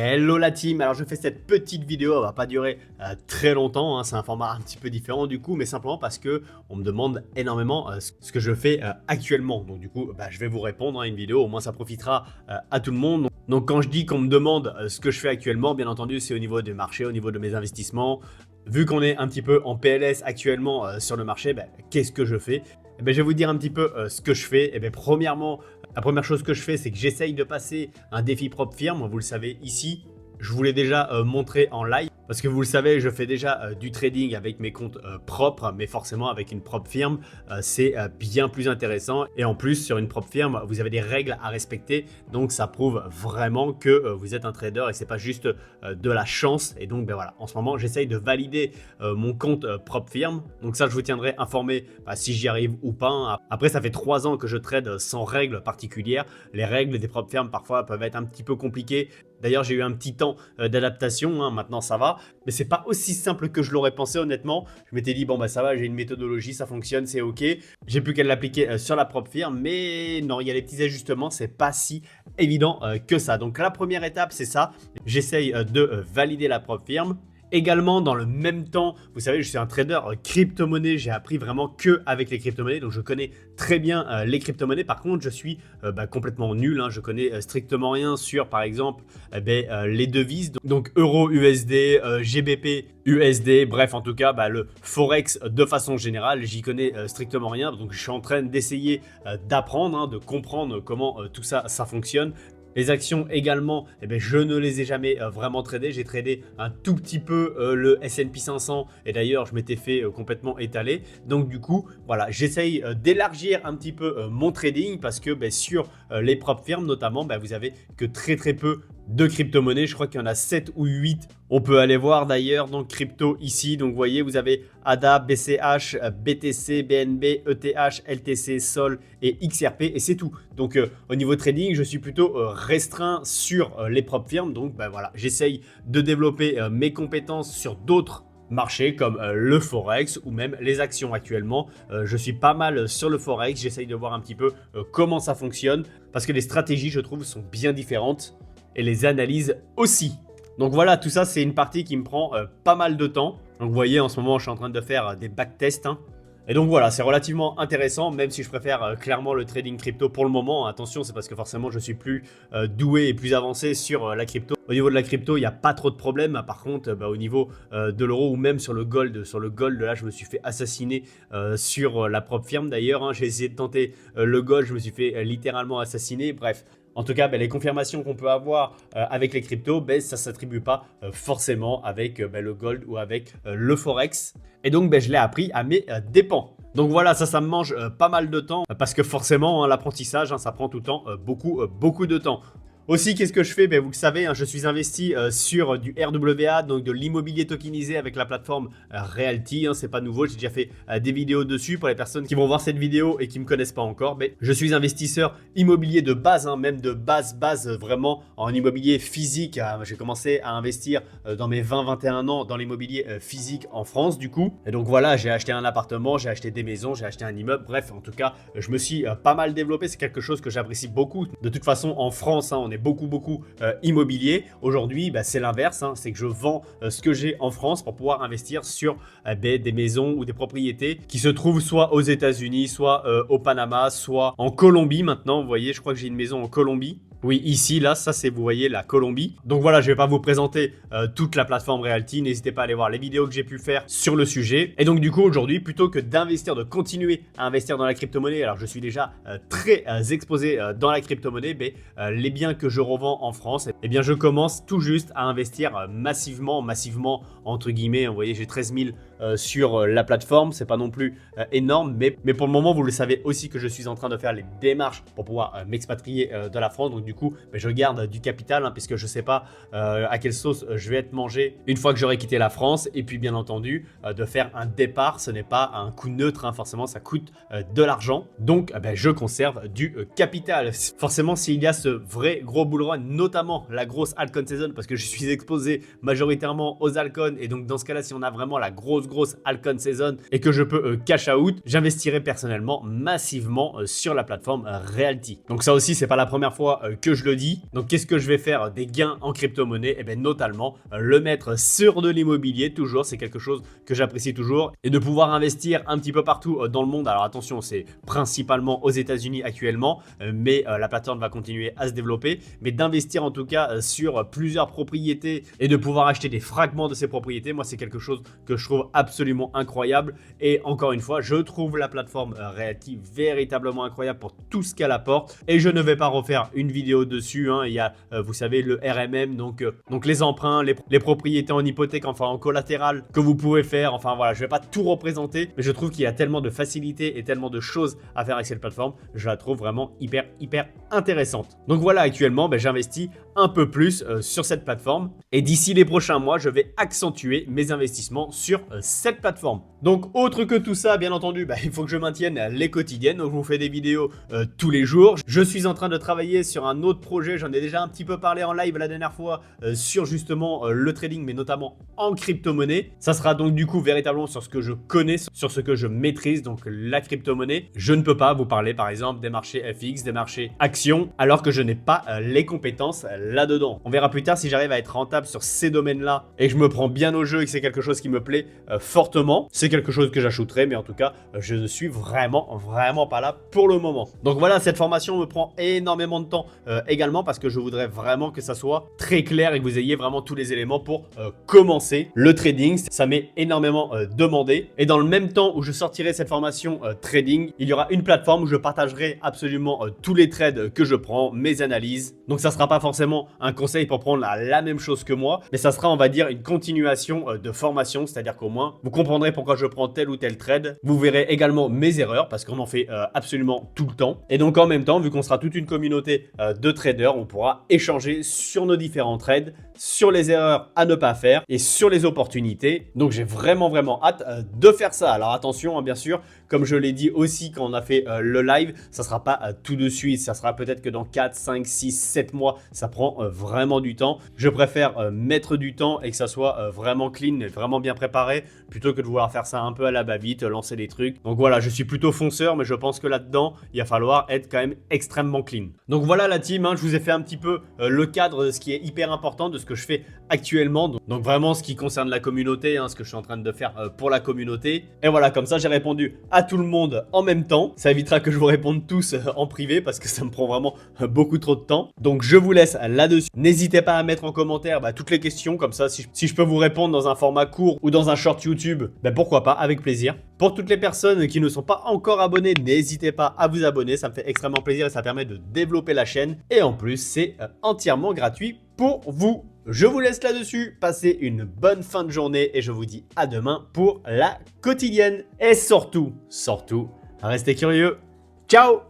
Hello la team, alors je fais cette petite vidéo, elle va pas durer très longtemps, hein, c'est un format un petit peu différent du coup, mais simplement parce que on me demande énormément ce que je fais actuellement. Donc du coup, je vais vous répondre à une vidéo, au moins ça profitera à tout le monde. Donc quand je dis qu'on me demande ce que je fais actuellement, bien entendu c'est au niveau des marchés, au niveau de mes investissements. Vu qu'on est un petit peu en PLS actuellement sur le marché, qu'est-ce que je fais? Je vais vous dire un petit peu ce que je fais. Premièrement, la première chose que je fais, c'est que j'essaye de passer un défi propre firme. Vous le savez ici, je vous l'ai déjà montré en live. Parce que vous le savez, je fais déjà du trading avec mes comptes propres, mais forcément avec une propre firme, c'est bien plus intéressant. Et en plus, sur une propre firme, vous avez des règles à respecter. Donc ça prouve vraiment que vous êtes un trader et c'est pas juste de la chance. Et donc voilà, en ce moment, j'essaye de valider mon compte propre firme. Donc ça, je vous tiendrai informé si j'y arrive ou pas, hein. Après, ça fait 3 ans que je trade sans règles particulières. Les règles des propres firmes, parfois, peuvent être un petit peu compliquées. D'ailleurs, j'ai eu un petit temps d'adaptation, hein, maintenant ça va. Mais c'est pas aussi simple que je l'aurais pensé, honnêtement. Je m'étais dit, bon ça va, j'ai une méthodologie, ça fonctionne, c'est ok. J'ai plus qu'à l'appliquer sur la propre firme. Mais non, il y a des petits ajustements, c'est pas si évident que ça. Donc la première étape, c'est ça. J'essaye de valider la propre firme. Également, dans le même temps, vous savez, je suis un trader crypto-monnaie. J'ai appris vraiment que avec les crypto-monnaies. Donc, je connais très bien les crypto-monnaies. Par contre, je suis complètement nul, hein. Je connais strictement rien sur, par exemple, les devises. Donc, euro USD, GBP USD. Bref, en tout cas, le Forex de façon générale, j'y connais strictement rien. Donc, je suis en train d'essayer d'apprendre, hein, de comprendre comment tout ça fonctionne. Les actions également, je ne les ai jamais vraiment tradées. J'ai tradé un tout petit peu le S&P 500 et d'ailleurs je m'étais fait complètement étaler. Donc du coup, voilà, j'essaye d'élargir un petit peu mon trading parce que sur les propres firmes notamment, vous avez que très peu de crypto-monnaies. Je crois qu'il y en a 7 ou 8. On peut aller voir d'ailleurs dans crypto ici. Donc vous voyez, vous avez ADA, BCH, BTC, BNB, ETH, LTC, SOL et XRP et c'est tout. Donc au niveau trading, je suis plutôt restreint sur les propres firmes. Donc voilà, j'essaye de développer mes compétences sur d'autres marchés comme le Forex ou même les actions actuellement. Je suis pas mal sur le Forex. J'essaye de voir un petit peu comment ça fonctionne parce que les stratégies, je trouve, sont bien différentes et les analyses aussi. Donc voilà, tout ça, c'est une partie qui me prend pas mal de temps. Donc vous voyez, en ce moment, je suis en train de faire des backtests, hein. Et donc voilà, c'est relativement intéressant, même si je préfère clairement le trading crypto pour le moment. Attention, c'est parce que forcément, je suis plus doué et plus avancé sur la crypto. Au niveau de la crypto, il n'y a pas trop de problèmes. Par contre, au niveau de l'euro ou même sur le gold, là, je me suis fait assassiner sur la propre firme d'ailleurs, hein. J'ai essayé de tenter le gold, je me suis fait littéralement assassiner. Bref. En tout cas, les confirmations qu'on peut avoir avec les cryptos, ça ne s'attribue pas forcément avec le gold ou avec le forex. Et donc, je l'ai appris à mes dépens. Donc voilà, ça me mange pas mal de temps parce que forcément, hein, l'apprentissage, ça prend tout le temps beaucoup de temps. Aussi, qu'est-ce que je fais? Vous le savez, hein, je suis investi sur du RWA, donc de l'immobilier tokenisé avec la plateforme Realty, hein, c'est pas nouveau, j'ai déjà fait des vidéos dessus pour les personnes qui vont voir cette vidéo et qui me connaissent pas encore. Je suis investisseur immobilier de base, hein, même de base vraiment en immobilier physique. J'ai commencé à investir dans mes 20-21 ans dans l'immobilier physique en France du coup. Et donc voilà, j'ai acheté un appartement, j'ai acheté des maisons, j'ai acheté un immeuble. Bref, en tout cas, je me suis pas mal développé. C'est quelque chose que j'apprécie beaucoup. De toute façon, en France, hein, on est beaucoup immobilier. Aujourd'hui, c'est l'inverse, hein, c'est que je vends ce que j'ai en France pour pouvoir investir sur des maisons ou des propriétés qui se trouvent soit aux États-Unis, soit au Panama, soit en Colombie maintenant. Vous voyez, je crois que j'ai une maison en Colombie. Oui, ici, là, ça c'est, vous voyez, la Colombie. Donc voilà, je vais pas vous présenter toute la plateforme Realty. N'hésitez pas à aller voir les vidéos que j'ai pu faire sur le sujet. Et donc du coup, aujourd'hui, plutôt que d'investir, de continuer à investir dans la crypto-monnaie, alors je suis déjà très exposé dans la crypto-monnaie, les biens que je revends en France, je commence tout juste à investir massivement, entre guillemets. Vous voyez, j'ai 13 000 sur la plateforme. C'est pas non plus énorme, mais pour le moment, vous le savez aussi que je suis en train de faire les démarches pour pouvoir m'expatrier de la France. Donc du coup, je garde du capital, hein, puisque je sais pas à quelle sauce je vais être mangé une fois que j'aurai quitté la France. Et puis bien entendu, de faire un départ, ce n'est pas un coût neutre, hein, forcément ça coûte de l'argent. Donc je conserve du capital. Forcément, s'il y a ce vrai gros bull run, notamment la grosse altcoin saison, parce que je suis exposé majoritairement aux altcoins, et donc dans ce cas-là, si on a vraiment la grosse grosse Alcon Season et que je peux cash out, j'investirai personnellement massivement sur la plateforme Realty. Donc ça aussi, c'est pas la première fois que je le dis. Donc qu'est-ce que je vais faire des gains en crypto-monnaie? Et bien notamment le mettre sur de l'immobilier, toujours, c'est quelque chose que j'apprécie toujours, et de pouvoir investir un petit peu partout dans le monde. Alors attention, c'est principalement aux États-Unis actuellement, mais la plateforme va continuer à se développer, mais d'investir en tout cas sur plusieurs propriétés et de pouvoir acheter des fragments de ces propriétés, moi c'est quelque chose que je trouve absolument incroyable. Et encore une fois, je trouve la plateforme Realty véritablement incroyable pour tout ce qu'elle apporte, et je ne vais pas refaire une vidéo dessus, hein. Il y a vous savez le RMM, donc les emprunts, les propriétés en hypothèque, enfin en collatéral que vous pouvez faire, enfin voilà, je vais pas tout représenter, mais je trouve qu'il y a tellement de facilité et tellement de choses à faire avec cette plateforme, je la trouve vraiment hyper intéressante. Donc voilà, actuellement j'investis un peu plus sur cette plateforme, et d'ici les prochains mois je vais accentuer mes investissements sur cette plateforme. Donc autre que tout ça, bien entendu, il faut que je maintienne les quotidiennes, donc je vous fais des vidéos tous les jours. Je suis en train de travailler sur un autre projet, j'en ai déjà un petit peu parlé en live la dernière fois, sur justement le trading, mais notamment en crypto-monnaie. Ça sera donc du coup véritablement sur ce que je connais, sur ce que je maîtrise, donc la crypto-monnaie. Je ne peux pas vous parler par exemple des marchés FX, des marchés actions, alors que je n'ai pas les compétences là-dedans. On verra plus tard si j'arrive à être rentable sur ces domaines-là et que je me prends bien au jeu et que c'est quelque chose qui me plaît fortement. C'est quelque chose que j'ajouterai, mais en tout cas, je ne suis vraiment pas là pour le moment. Donc voilà, cette formation me prend énormément de temps également, parce que je voudrais vraiment que ça soit très clair et que vous ayez vraiment tous les éléments pour commencer le trading. Ça m'est énormément demandé. Et dans le même temps où je sortirai cette formation trading, il y aura une plateforme où je partagerai absolument tous les trades que je prends, mes analyses. Donc ça sera pas forcément un conseil pour prendre la même chose que moi, mais ça sera, on va dire, une continuation de formation, c'est-à-dire qu'au moins vous comprendrez pourquoi je prends tel ou tel trade. Vous verrez également mes erreurs, parce qu'on en fait absolument tout le temps. Et donc en même temps, vu qu'on sera toute une communauté de traders, on pourra échanger sur nos différents trades, sur les erreurs à ne pas faire et sur les opportunités. Donc j'ai vraiment hâte de faire ça. Alors attention, hein, bien sûr, comme je l'ai dit aussi quand on a fait le live, ça sera pas tout de suite, ça sera peut-être que dans 4, 5, 6, 7 mois, ça prend vraiment du temps. Je préfère mettre du temps et que ça soit vraiment clean, vraiment bien préparé, plutôt que de vouloir faire ça un peu à la va-vite, lancer des trucs. Donc voilà, je suis plutôt fonceur, mais je pense que là-dedans, il va falloir être quand même extrêmement clean. Donc voilà la team, hein, je vous ai fait un petit peu le cadre de ce qui est hyper important, de ce que je fais actuellement. Donc vraiment ce qui concerne la communauté, hein, ce que je suis en train de faire pour la communauté. Et voilà, comme ça j'ai répondu à tout le monde en même temps. Ça évitera que je vous réponde tous en privé, parce que ça me prend vraiment beaucoup trop de temps. Donc je vous laisse là-dessus. N'hésitez pas à mettre en commentaire toutes les questions, comme ça si je peux vous répondre dans un format court ou dans un short YouTube, pourquoi pas, avec plaisir. Pour toutes les personnes qui ne sont pas encore abonnées, n'hésitez pas à vous abonner, ça me fait extrêmement plaisir et ça permet de développer la chaîne. Et en plus, c'est entièrement gratuit pour vous. Je vous laisse là-dessus, passez une bonne fin de journée et je vous dis à demain pour la quotidienne. Et surtout, restez curieux. Ciao!